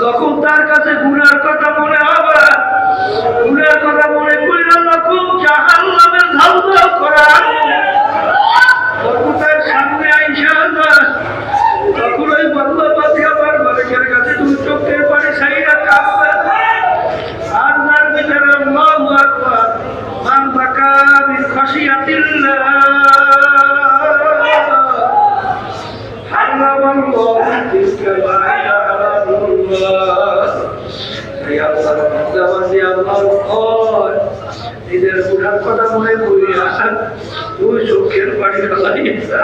যখন তার কাছে গুনার কথা মনে হবে, গুনার কথা মনে করিল তখন জাহান্নামের ঝালঝাল করা তখন তার সামনে আইসা যায়, তখন ওই বান্দা পাতি আমার মালিকের কাছে দুই চোখের পানি সাইরা কাঁদবে আর যার ভিতরে আল্লাহু আকবার মান বাকা মিন খাশিয়াতিল্লাহ হারামাল্লাহু তিলকা বায়ানাল্লাহ। এই আল্লাহর বান্দাবান্দি আল্লাহর ভয় নিজের গুনার কথা মনে করিয়া দুই চোখের পানি ফেলাইয়া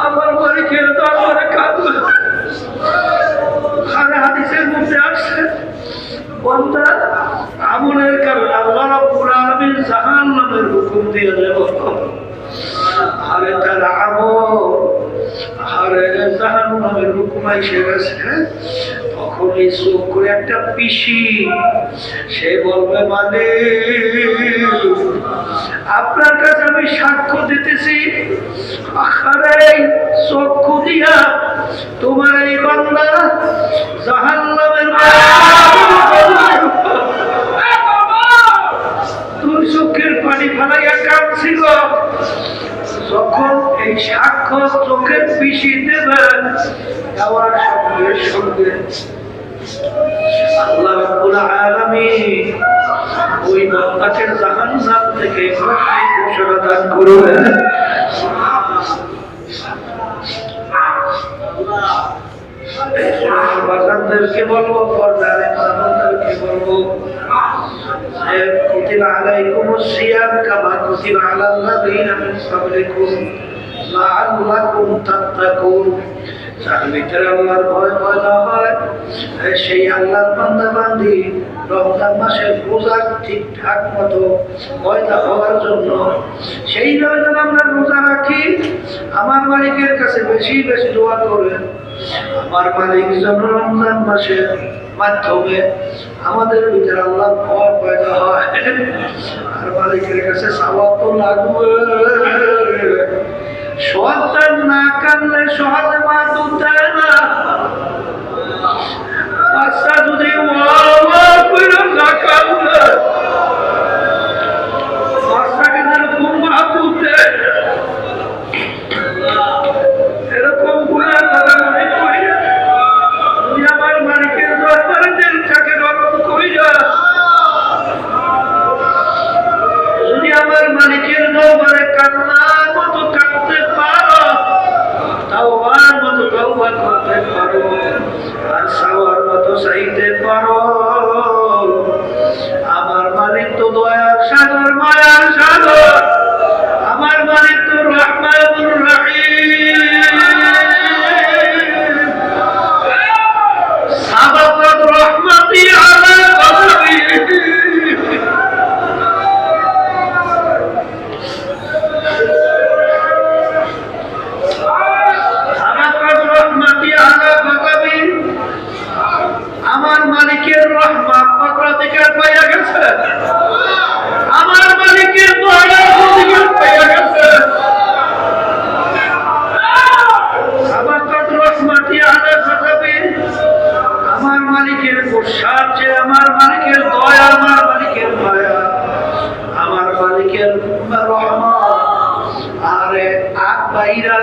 আমার মালিকের দরবারে কাঁদবে। আর হাদিসের মধ্যে আসছে বান্দা আমলের কারণে আল্লাহ রাব্বুল আলামিন জাহান্নামের হুকুম দিয়ে দেব। আরে তার আমল আরে জাহান্নামের হুকুম এসে গেছে, তখন এই চোখ করে একটা পিসি সে বলবে মানে আপনার কাছে আমি সাক্ষ্য দিতেছি, আরে চক্ষু দিয়া তোমার এই বান্দা জাহান্নামের দুই চোখের পানি ফেলাইয়া কাঁদছিল। যখন এই সাক্ষ্য চোখের পিসি দেবেন দেওয়ার সঙ্গে সঙ্গে আল্লাহ রাব্বুল আলামিন ওই বান্দাকে জাহান্নাম থেকে মুক্তি ঘোষণা দান করবেন। বাজারদেরকে বলবো, পর্দারে মামুনদেরকে বলবো, কুতিবা আলাইকুমুস সিয়াম কামা কুতিবা আলাল্লাযীনা মিন ক্বাবলিকুম লাআল্লাকুম তাত্তাকুন। যার ভিতরে আল্লাহর ভয় পয়দা হয় সেই আল্লাহর বান্দা বান্দি রমজান মাসের রোজা ঠিকঠাক মতো পয়দা হওয়ার জন্য সেই যেন আমরা রোজা রাখি, আমার মালিকের কাছে বেশি বেশি দোয়া করেন। আমার মালিক যেন রমজান মাসের মাধ্যমে আমাদের ভিতরে আল্লাহর ভয় পয়দা হয়। আর মালিকের কাছে সওয়াব তো লাগবে। সন্তান না কানলে সহজে মা দুধ দেয় না। বাচ্চা যদি না কানলে বাচ্চাকে যেরকম মা দুধ দেয়, এরকম গুনার কথা মনে করি তুমি আমার মালিকের দরবারে দিলটাকে রক্ষণ করিয়া, যদি আমার মালিকের দরবারে কান্নার মতো কাঁদতে পারো, তাওবার মতো তওবা করতে পারো, আর সাওয়ার মতো চাইতে পারো, আমার মালিক তো দয়ার সাগর, মায়ার সাগর, আমার মালিক তো রহমানুর রহিম। সাবাকাত রহমতি আলা কলবি, আমার মালিকের রহমত অগ্রাধিকার পাইয়া গেছে, আমার মালিকের দয়ার অধিকার পাইয়া গেছে। আমার মালিকের প্রসাদ যে আমার মালিকের দয়া, আমার মালিকের দয়া, আমার মালিকের রহমত। আরে আগ বাইরা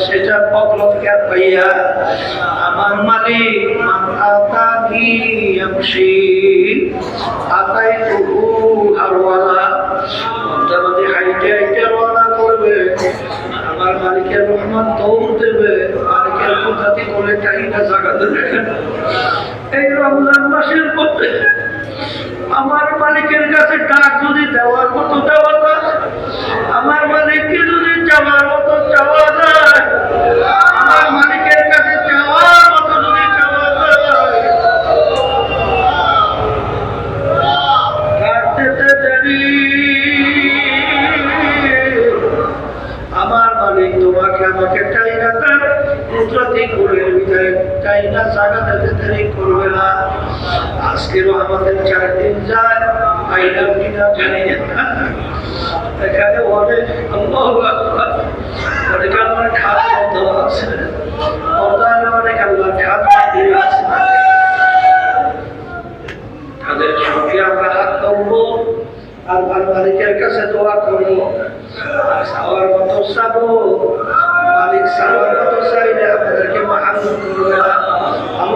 সেটা পকলকে পাইয়া আমার মালিক মান আতানি ইয়ামশি আতাইতুহু হারওয়ালা, বান্দাবান্দি হাইটে হাইটে রওনা করবে, আমার মালিকের রহমত দৌড় দেবে, মালিকের কথাটি করে টাইনা জায়গা দেবে। এই রমজান মাসের মধ্যে আমার মালিকের কাছে ডাক যদি দেওয়ার মতো দেওয়া যায়, আমার মালিককে যদি চাওয়ার মতো চাওয়া যায়, আমার মালিকের কাছে চাওয়ার মতো যদি চাওয়া যায়, কাটতে দেরি আমার মালিক তোমাকে আমাকে টাইনা তার কুদরতি কোলের ভিতরে টাইনা জায়গা দিতে দেরি করবে না। আজকেরও আমাদের 4 দিন যায়, আইলাম কিনা জানি না। এখানে অনেক আল্লাহু আকবার, অনেক আল্লাহর খাস বন্ধ আছে, অনেক আল্লাহর খাস মন্দির আছে। তাদের সঙ্গে আমরা হাত ধরবো আর ভালো মালিকের কাছে দোয়া করবো আর চাওয়ার মতো চাবো